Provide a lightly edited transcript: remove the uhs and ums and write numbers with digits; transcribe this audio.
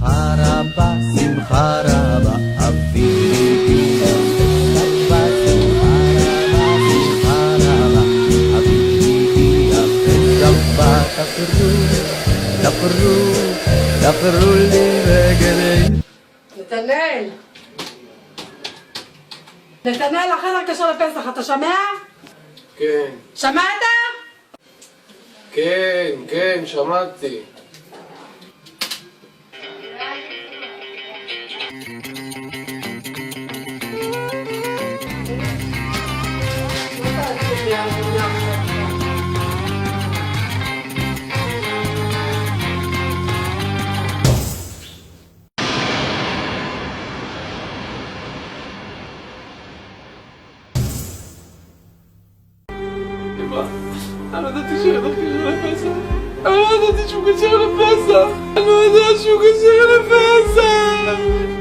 שמחה רבה, שמחה רבה, אביבי יפה רבה, שמחה רבה, אביבי יפה רבה, דפרו לי רגלי. נתנאל, החדר קשר לפסח, אתה שומע? כן. שמעת? כן, שמעתי. אני לא ידעתי שהוא קשר לפסח. אני לא ידעתי שהוא קשר לפסח.